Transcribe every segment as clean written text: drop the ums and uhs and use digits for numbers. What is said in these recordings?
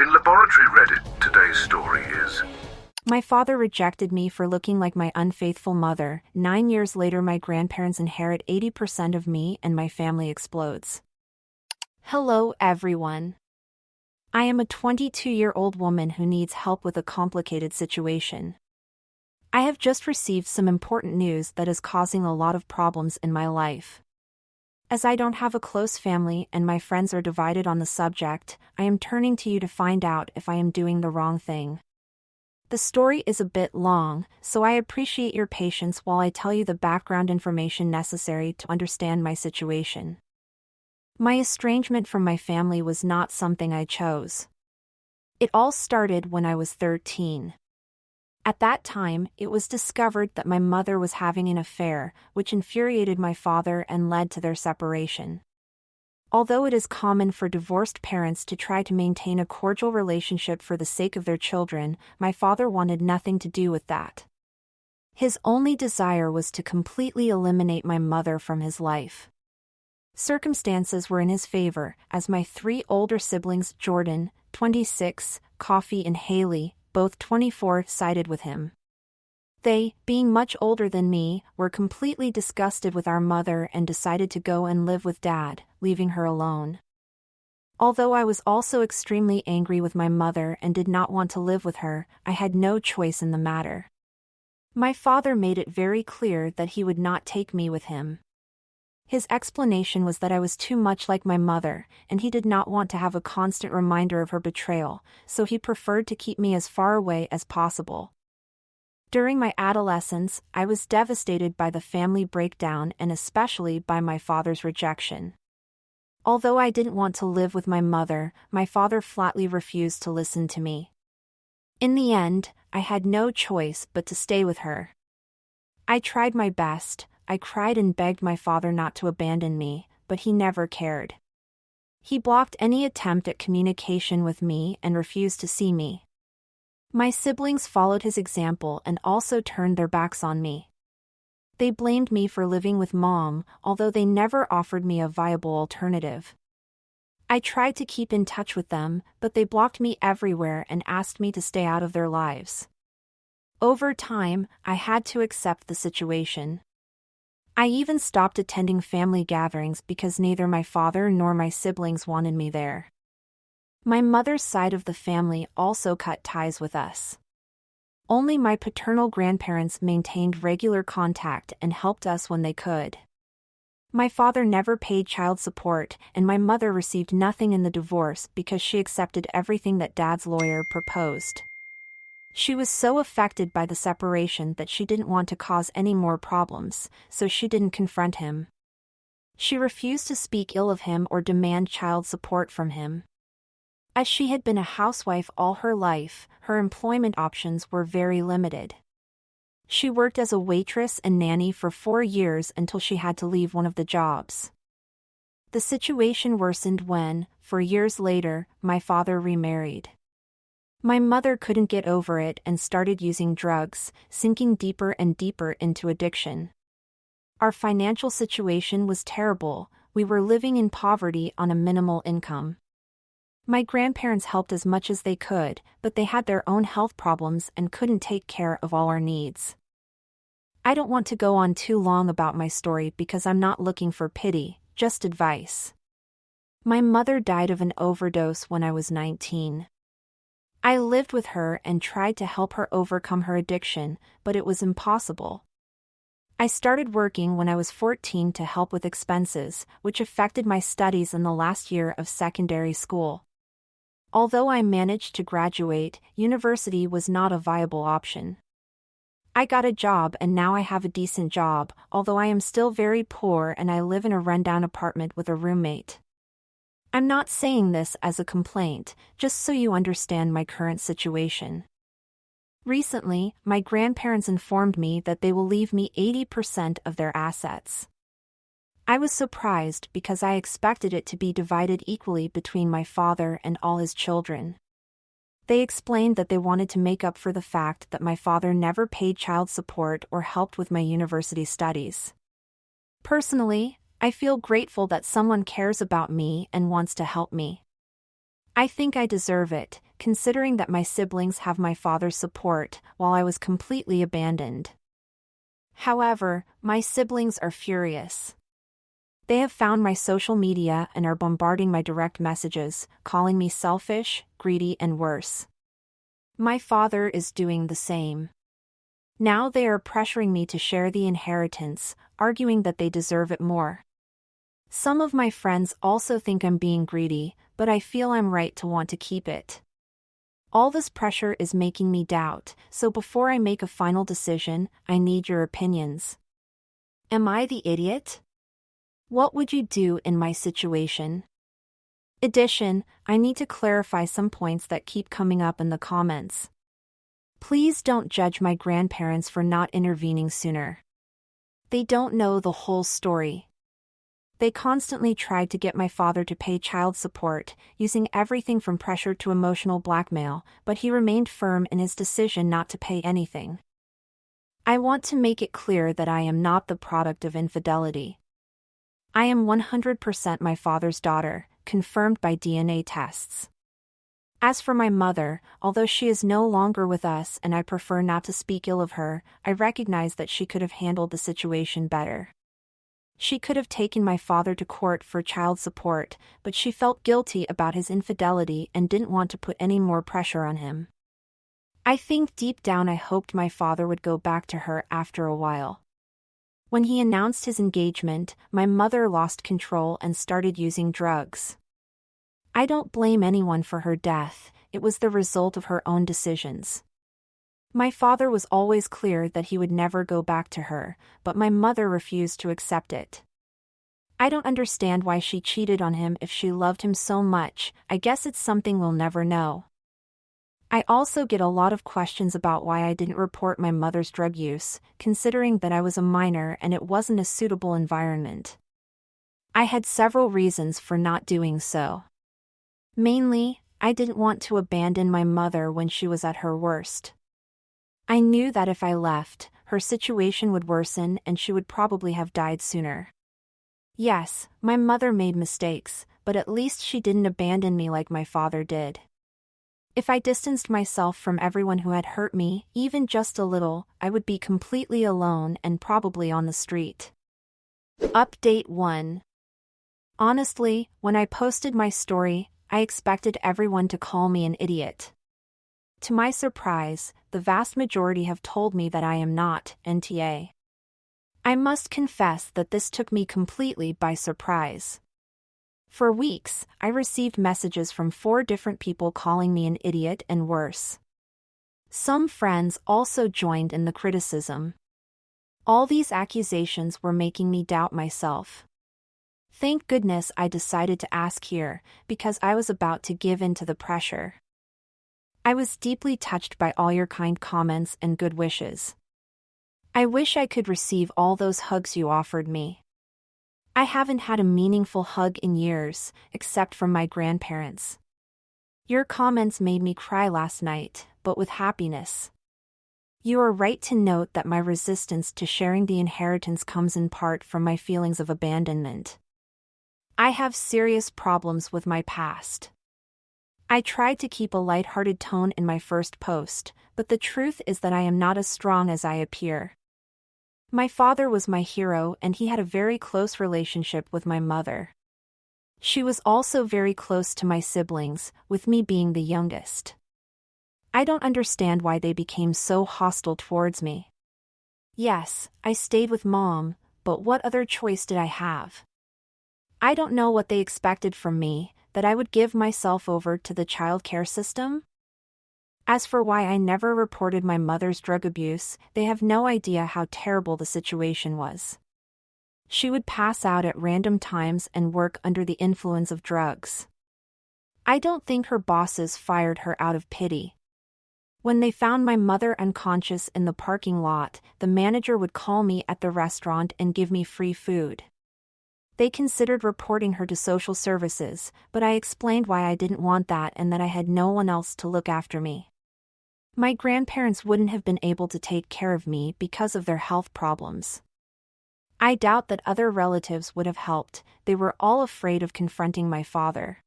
In Laboratory Reddit, today's story is... My father rejected me for looking like my unfaithful mother. 9 years later, my grandparents inherit 80% of me and my family explodes. Hello, everyone. I am a 22-year-old woman who needs help with a complicated situation. I have just received some important news that is causing a lot of problems in my life. As I don't have a close family and my friends are divided on the subject, I am turning to you to find out if I am doing the wrong thing. The story is a bit long, so I appreciate your patience while I tell you the background information necessary to understand my situation. My estrangement from my family was not something I chose. It all started when I was 13. At that time, it was discovered that my mother was having an affair, which infuriated my father and led to their separation. Although it is common for divorced parents to try to maintain a cordial relationship for the sake of their children, my father wanted nothing to do with that. His only desire was to completely eliminate my mother from his life. Circumstances were in his favor, as my 3 older siblings, Jordan, 26, Coffee and Haley, both 24, sided with him. They, being much older than me, were completely disgusted with our mother and decided to go and live with Dad, leaving her alone. Although I was also extremely angry with my mother and did not want to live with her, I had no choice in the matter. My father made it very clear that he would not take me with him. His explanation was that I was too much like my mother, and he did not want to have a constant reminder of her betrayal, so he preferred to keep me as far away as possible. During my adolescence, I was devastated by the family breakdown and especially by my father's rejection. Although I didn't want to live with my mother, my father flatly refused to listen to me. In the end, I had no choice but to stay with her. I tried my best. I cried and begged my father not to abandon me, but he never cared. He blocked any attempt at communication with me and refused to see me. My siblings followed his example and also turned their backs on me. They blamed me for living with Mom, although they never offered me a viable alternative. I tried to keep in touch with them, but they blocked me everywhere and asked me to stay out of their lives. Over time, I had to accept the situation. I even stopped attending family gatherings because neither my father nor my siblings wanted me there. My mother's side of the family also cut ties with us. Only my paternal grandparents maintained regular contact and helped us when they could. My father never paid child support, and my mother received nothing in the divorce because she accepted everything that Dad's lawyer proposed. She was so affected by the separation that she didn't want to cause any more problems, so she didn't confront him. She refused to speak ill of him or demand child support from him. As she had been a housewife all her life, her employment options were very limited. She worked as a waitress and nanny for 4 years until she had to leave one of the jobs. The situation worsened when, 4 years later, my father remarried. My mother couldn't get over it and started using drugs, sinking deeper and deeper into addiction. Our financial situation was terrible. We were living in poverty on a minimal income. My grandparents helped as much as they could, but they had their own health problems and couldn't take care of all our needs. I don't want to go on too long about my story because I'm not looking for pity, just advice. My mother died of an overdose when I was 19. I lived with her and tried to help her overcome her addiction, but it was impossible. I started working when I was 14 to help with expenses, which affected my studies in the last year of secondary school. Although I managed to graduate, university was not a viable option. I got a job and now I have a decent job, although I am still very poor and I live in a rundown apartment with a roommate. I'm not saying this as a complaint, just so you understand my current situation. Recently, my grandparents informed me that they will leave me 80% of their assets. I was surprised because I expected it to be divided equally between my father and all his children. They explained that they wanted to make up for the fact that my father never paid child support or helped with my university studies. Personally, I feel grateful that someone cares about me and wants to help me. I think I deserve it, considering that my siblings have my father's support, while I was completely abandoned. However, my siblings are furious. They have found my social media and are bombarding my direct messages, calling me selfish, greedy, and worse. My father is doing the same. Now they are pressuring me to share the inheritance, arguing that they deserve it more. Some of my friends also think I'm being greedy, but I feel I'm right to want to keep it. All this pressure is making me doubt, so before I make a final decision, I need your opinions. Am I the idiot? What would you do in my situation? Addition, I need to clarify some points that keep coming up in the comments. Please don't judge my grandparents for not intervening sooner. They don't know the whole story. They constantly tried to get my father to pay child support, using everything from pressure to emotional blackmail, but he remained firm in his decision not to pay anything. I want to make it clear that I am not the product of infidelity. I am 100% my father's daughter, confirmed by DNA tests. As for my mother, although she is no longer with us and I prefer not to speak ill of her, I recognize that she could have handled the situation better. She could have taken my father to court for child support, but she felt guilty about his infidelity and didn't want to put any more pressure on him. I think deep down I hoped my father would go back to her after a while. When he announced his engagement, my mother lost control and started using drugs. I don't blame anyone for her death, it was the result of her own decisions. My father was always clear that he would never go back to her, but my mother refused to accept it. I don't understand why she cheated on him if she loved him so much. I guess it's something we'll never know. I also get a lot of questions about why I didn't report my mother's drug use, considering that I was a minor and it wasn't a suitable environment. I had several reasons for not doing so. Mainly, I didn't want to abandon my mother when she was at her worst. I knew that if I left, her situation would worsen and she would probably have died sooner. Yes, my mother made mistakes, but at least she didn't abandon me like my father did. If I distanced myself from everyone who had hurt me, even just a little, I would be completely alone and probably on the street. Update 1. Honestly, when I posted my story, I expected everyone to call me an idiot. To my surprise, the vast majority have told me that I am not, NTA. I must confess that this took me completely by surprise. For weeks, I received messages from 4 different people calling me an idiot and worse. Some friends also joined in the criticism. All these accusations were making me doubt myself. Thank goodness I decided to ask here, because I was about to give in to the pressure. I was deeply touched by all your kind comments and good wishes. I wish I could receive all those hugs you offered me. I haven't had a meaningful hug in years, except from my grandparents. Your comments made me cry last night, but with happiness. You are right to note that my resistance to sharing the inheritance comes in part from my feelings of abandonment. I have serious problems with my past. I tried to keep a lighthearted tone in my first post, but the truth is that I am not as strong as I appear. My father was my hero and he had a very close relationship with my mother. She was also very close to my siblings, with me being the youngest. I don't understand why they became so hostile towards me. Yes, I stayed with Mom, but what other choice did I have? I don't know what they expected from me, that I would give myself over to the child care system? As for why I never reported my mother's drug abuse, they have no idea how terrible the situation was. She would pass out at random times and work under the influence of drugs. I don't think her bosses fired her out of pity. When they found my mother unconscious in the parking lot, the manager would call me at the restaurant and give me free food. They considered reporting her to social services, but I explained why I didn't want that and that I had no one else to look after me. My grandparents wouldn't have been able to take care of me because of their health problems. I doubt that other relatives would have helped, they were all afraid of confronting my father.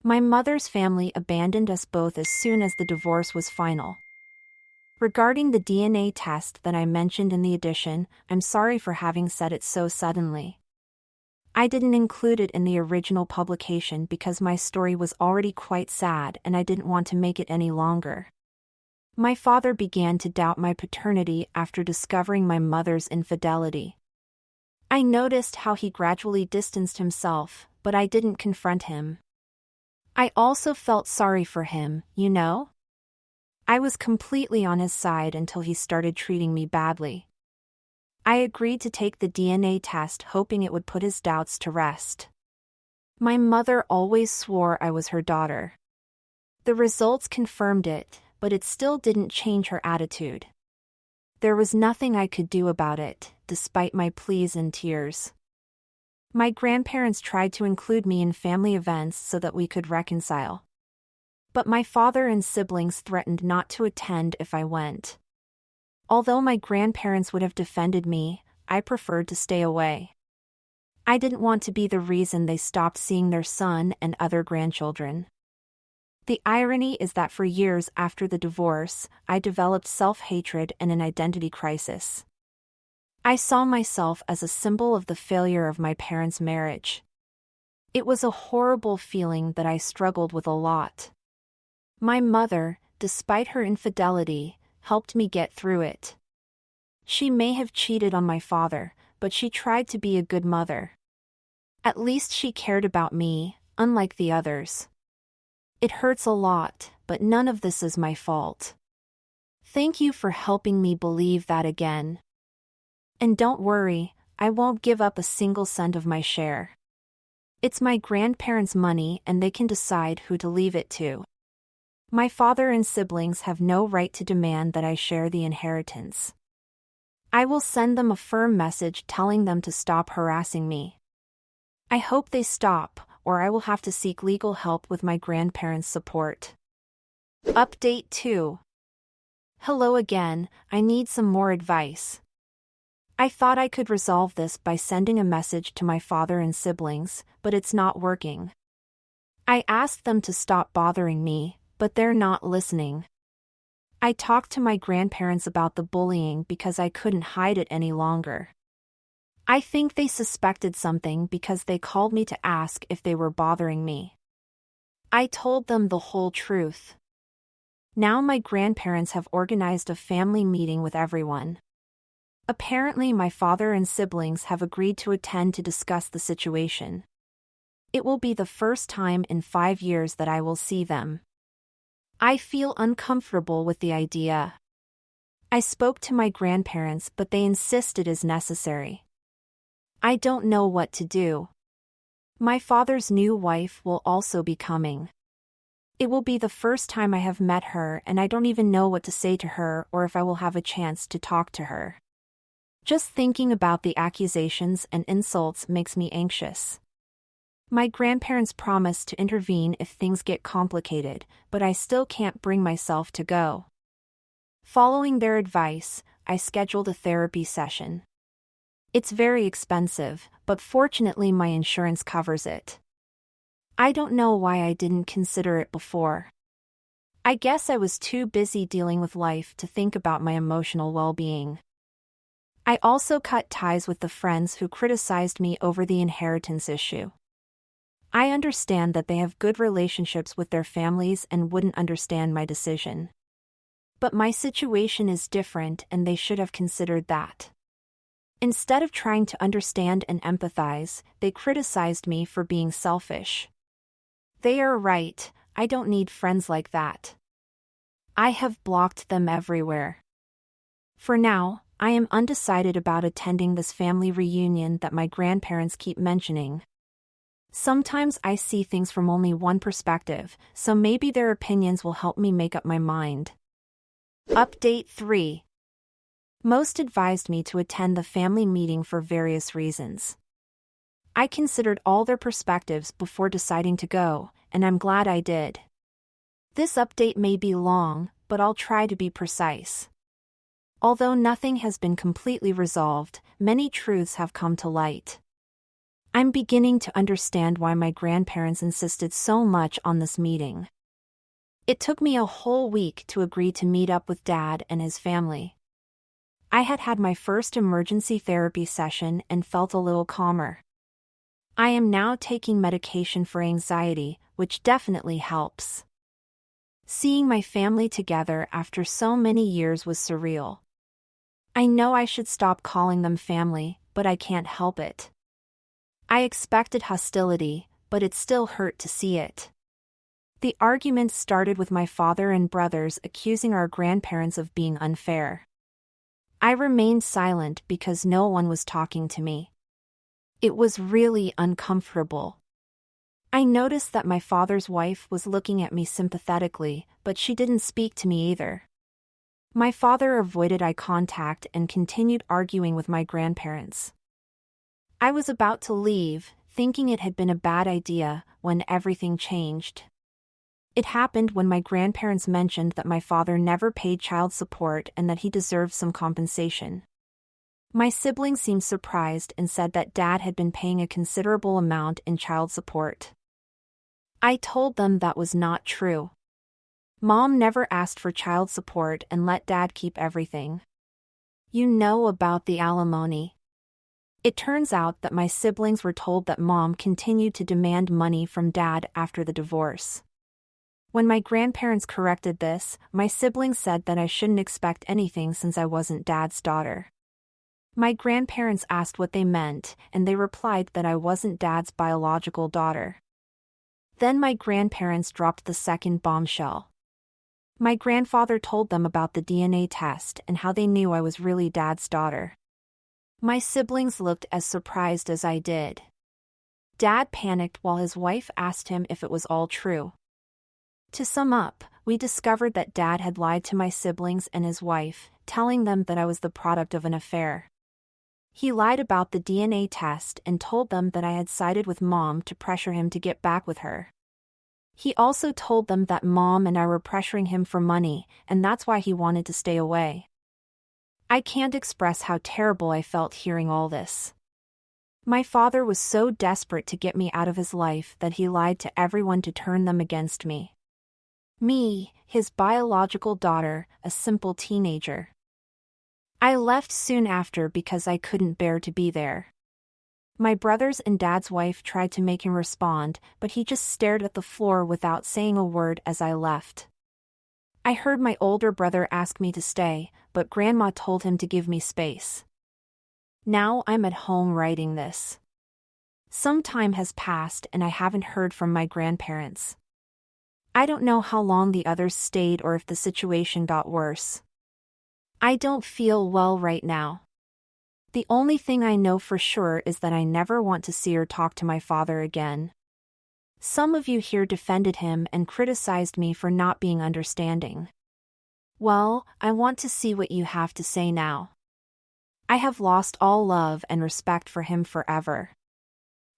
My mother's family abandoned us both as soon as the divorce was final. Regarding the DNA test that I mentioned in the addition, I'm sorry for having said it so suddenly. I didn't include it in the original publication because my story was already quite sad and I didn't want to make it any longer. My father began to doubt my paternity after discovering my mother's infidelity. I noticed how he gradually distanced himself, but I didn't confront him. I also felt sorry for him, you know? I was completely on his side until he started treating me badly. I agreed to take the DNA test hoping it would put his doubts to rest. My mother always swore I was her daughter. The results confirmed it, but it still didn't change her attitude. There was nothing I could do about it, despite my pleas and tears. My grandparents tried to include me in family events so that we could reconcile. But my father and siblings threatened not to attend if I went. Although my grandparents would have defended me, I preferred to stay away. I didn't want to be the reason they stopped seeing their son and other grandchildren. The irony is that for years after the divorce, I developed self-hatred and an identity crisis. I saw myself as a symbol of the failure of my parents' marriage. It was a horrible feeling that I struggled with a lot. My mother, despite her infidelity, helped me get through it. She may have cheated on my father, but she tried to be a good mother. At least she cared about me, unlike the others. It hurts a lot, but none of this is my fault. Thank you for helping me believe that again. And don't worry, I won't give up a single cent of my share. It's my grandparents' money and they can decide who to leave it to. My father and siblings have no right to demand that I share the inheritance. I will send them a firm message telling them to stop harassing me. I hope they stop, or I will have to seek legal help with my grandparents' support. Update 2. Hello again, I need some more advice. I thought I could resolve this by sending a message to my father and siblings, but it's not working. I asked them to stop bothering me, but they're not listening. I talked to my grandparents about the bullying because I couldn't hide it any longer. I think they suspected something because they called me to ask if they were bothering me. I told them the whole truth. Now my grandparents have organized a family meeting with everyone. Apparently my father and siblings have agreed to attend to discuss the situation. It will be the first time in 5 years that I will see them. I feel uncomfortable with the idea. I spoke to my grandparents but they insist it is necessary. I don't know what to do. My father's new wife will also be coming. It will be the first time I have met her and I don't even know what to say to her or if I will have a chance to talk to her. Just thinking about the accusations and insults makes me anxious. My grandparents promised to intervene if things get complicated, but I still can't bring myself to go. Following their advice, I scheduled a therapy session. It's very expensive, but fortunately my insurance covers it. I don't know why I didn't consider it before. I guess I was too busy dealing with life to think about my emotional well-being. I also cut ties with the friends who criticized me over the inheritance issue. I understand that they have good relationships with their families and wouldn't understand my decision. But my situation is different and they should have considered that. Instead of trying to understand and empathize, they criticized me for being selfish. They are right, I don't need friends like that. I have blocked them everywhere. For now, I am undecided about attending this family reunion that my grandparents keep mentioning. Sometimes I see things from only one perspective, so maybe their opinions will help me make up my mind. Update 3. Most advised me to attend the family meeting for various reasons. I considered all their perspectives before deciding to go, and I'm glad I did. This update may be long, but I'll try to be precise. Although nothing has been completely resolved, many truths have come to light. I'm beginning to understand why my grandparents insisted so much on this meeting. It took me a whole week to agree to meet up with Dad and his family. I had had my first emergency therapy session and felt a little calmer. I am now taking medication for anxiety, which definitely helps. Seeing my family together after so many years was surreal. I know I should stop calling them family, but I can't help it. I expected hostility, but it still hurt to see it. The arguments started with my father and brothers accusing our grandparents of being unfair. I remained silent because no one was talking to me. It was really uncomfortable. I noticed that my father's wife was looking at me sympathetically, but she didn't speak to me either. My father avoided eye contact and continued arguing with my grandparents. I was about to leave, thinking it had been a bad idea, when everything changed. It happened when my grandparents mentioned that my father never paid child support and that he deserved some compensation. My siblings seemed surprised and said that Dad had been paying a considerable amount in child support. I told them that was not true. Mom never asked for child support and let Dad keep everything. You know about the alimony. It turns out that my siblings were told that Mom continued to demand money from Dad after the divorce. When my grandparents corrected this, my siblings said that I shouldn't expect anything since I wasn't Dad's daughter. My grandparents asked what they meant, and they replied that I wasn't Dad's biological daughter. Then my grandparents dropped the second bombshell. My grandfather told them about the DNA test and how they knew I was really Dad's daughter. My siblings looked as surprised as I did. Dad panicked while his wife asked him if it was all true. To sum up, we discovered that Dad had lied to my siblings and his wife, telling them that I was the product of an affair. He lied about the DNA test and told them that I had sided with Mom to pressure him to get back with her. He also told them that Mom and I were pressuring him for money, and that's why he wanted to stay away. I can't express how terrible I felt hearing all this. My father was so desperate to get me out of his life that he lied to everyone to turn them against me. Me, his biological daughter, a simple teenager. I left soon after because I couldn't bear to be there. My brothers and Dad's wife tried to make him respond, but he just stared at the floor without saying a word as I left. I heard my older brother ask me to stay, but Grandma told him to give me space. Now I'm at home writing this. Some time has passed and I haven't heard from my grandparents. I don't know how long the others stayed or if the situation got worse. I don't feel well right now. The only thing I know for sure is that I never want to see or talk to my father again. Some of you here defended him and criticized me for not being understanding. Well, I want to see what you have to say now. I have lost all love and respect for him forever.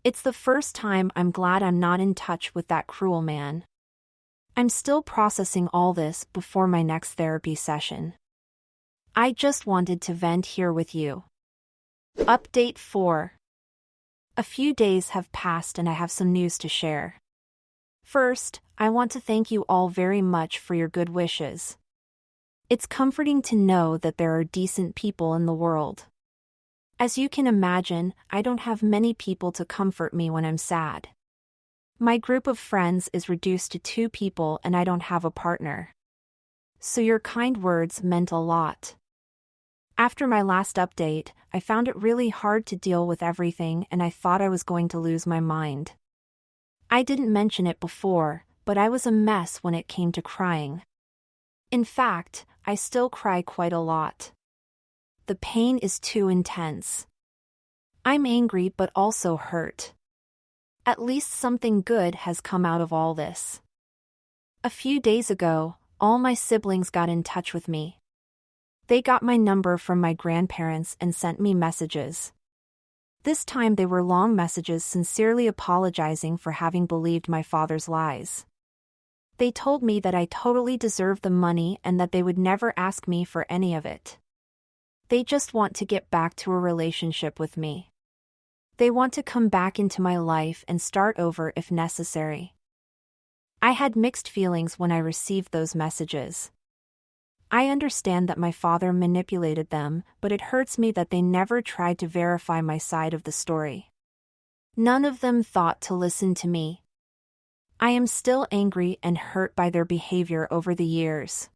It's the first time I'm glad I'm not in touch with that cruel man. I'm still processing all this before my next therapy session. I just wanted to vent here with you. Update 4. A few days have passed and I have some news to share. First, I want to thank you all very much for your good wishes. It's comforting to know that there are decent people in the world. As you can imagine, I don't have many people to comfort me when I'm sad. My group of friends is reduced to 2 people and I don't have a partner. So your kind words meant a lot. After my last update, I found it really hard to deal with everything and I thought I was going to lose my mind. I didn't mention it before, but I was a mess when it came to crying. In fact, I still cry quite a lot. The pain is too intense. I'm angry but also hurt. At least something good has come out of all this. A few days ago, all my siblings got in touch with me. They got my number from my grandparents and sent me messages. This time they were long messages sincerely apologizing for having believed my father's lies. They told me that I totally deserved the money and that they would never ask me for any of it. They just want to get back to a relationship with me. They want to come back into my life and start over if necessary. I had mixed feelings when I received those messages. I understand that my father manipulated them, but it hurts me that they never tried to verify my side of the story. None of them thought to listen to me. I am still angry and hurt by their behavior over the years.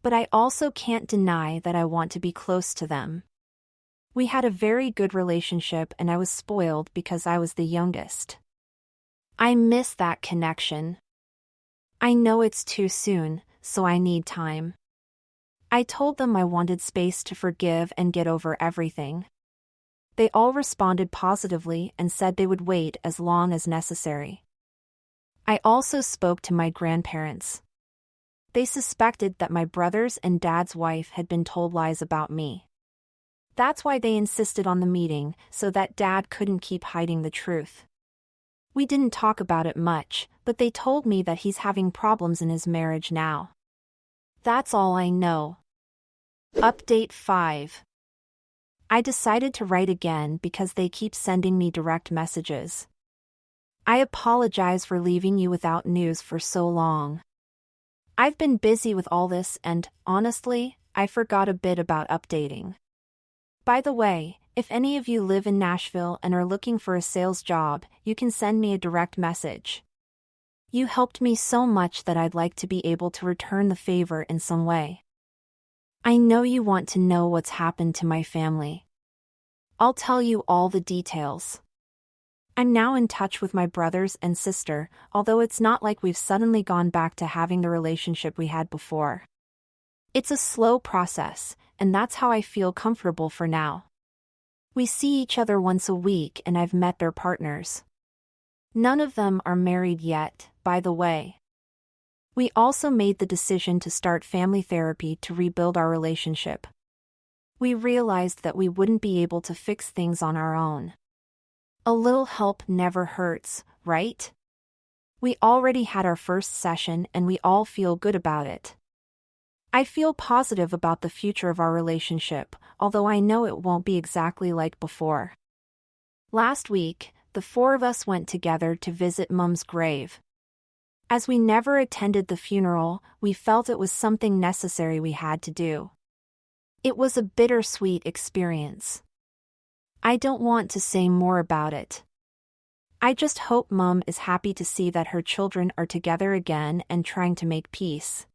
But I also can't deny that I want to be close to them. We had a very good relationship and I was spoiled because I was the youngest. I miss that connection. I know it's too soon, so I need time. I told them I wanted space to forgive and get over everything. They all responded positively and said they would wait as long as necessary. I also spoke to my grandparents. They suspected that my brother's and dad's wife had been told lies about me. That's why they insisted on the meeting, so that dad couldn't keep hiding the truth. We didn't talk about it much, but they told me that he's having problems in his marriage now. That's all I know. Update 5. I decided to write again because they keep sending me direct messages. I apologize for leaving you without news for so long. I've been busy with all this and, honestly, I forgot a bit about updating. By the way, if any of you live in Nashville and are looking for a sales job, you can send me a direct message. You helped me so much that I'd like to be able to return the favor in some way. I know you want to know what's happened to my family. I'll tell you all the details. I'm now in touch with my brothers and sister, although it's not like we've suddenly gone back to having the relationship we had before. It's a slow process, and that's how I feel comfortable for now. We see each other once a week and I've met their partners. None of them are married yet, by the way. We also made the decision to start family therapy to rebuild our relationship. We realized that we wouldn't be able to fix things on our own. A little help never hurts, right? We already had our first session and we all feel good about it. I feel positive about the future of our relationship, although I know it won't be exactly like before. Last week, the 4 of us went together to visit Mum's grave. As we never attended the funeral, we felt it was something necessary we had to do. It was a bittersweet experience. I don't want to say more about it. I just hope Mum is happy to see that her children are together again and trying to make peace.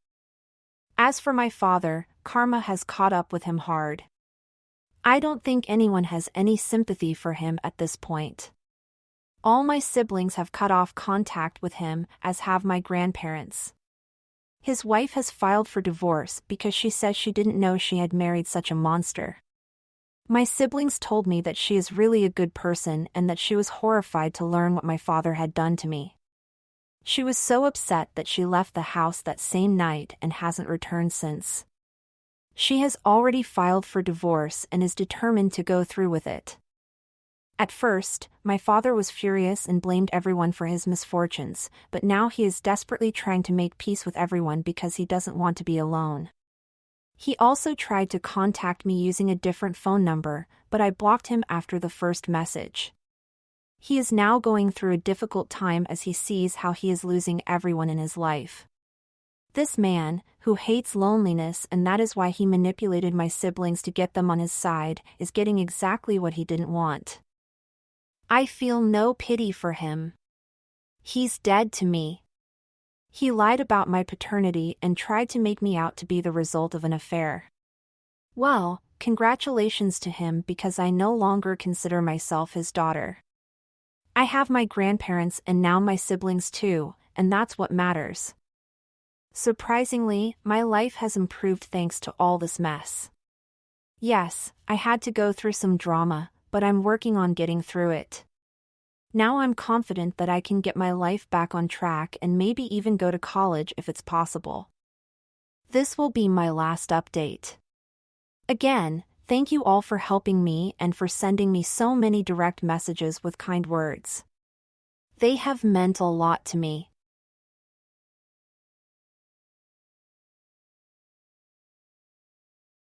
As for my father, karma has caught up with him hard. I don't think anyone has any sympathy for him at this point. All my siblings have cut off contact with him, as have my grandparents. His wife has filed for divorce because she says she didn't know she had married such a monster. My siblings told me that she is really a good person and that she was horrified to learn what my father had done to me. She was so upset that she left the house that same night and hasn't returned since. She has already filed for divorce and is determined to go through with it. At first, my father was furious and blamed everyone for his misfortunes, but now he is desperately trying to make peace with everyone because he doesn't want to be alone. He also tried to contact me using a different phone number, but I blocked him after the first message. He is now going through a difficult time as he sees how he is losing everyone in his life. This man, who hates loneliness and that is why he manipulated my siblings to get them on his side, is getting exactly what he didn't want. I feel no pity for him. He's dead to me. He lied about my paternity and tried to make me out to be the result of an affair. Well, congratulations to him because I no longer consider myself his daughter. I have my grandparents and now my siblings too, and that's what matters. Surprisingly, my life has improved thanks to all this mess. Yes, I had to go through some drama, but I'm working on getting through it. Now I'm confident that I can get my life back on track and maybe even go to college if it's possible. This will be my last update. Again, thank you all for helping me and for sending me so many direct messages with kind words. They have meant a lot to me.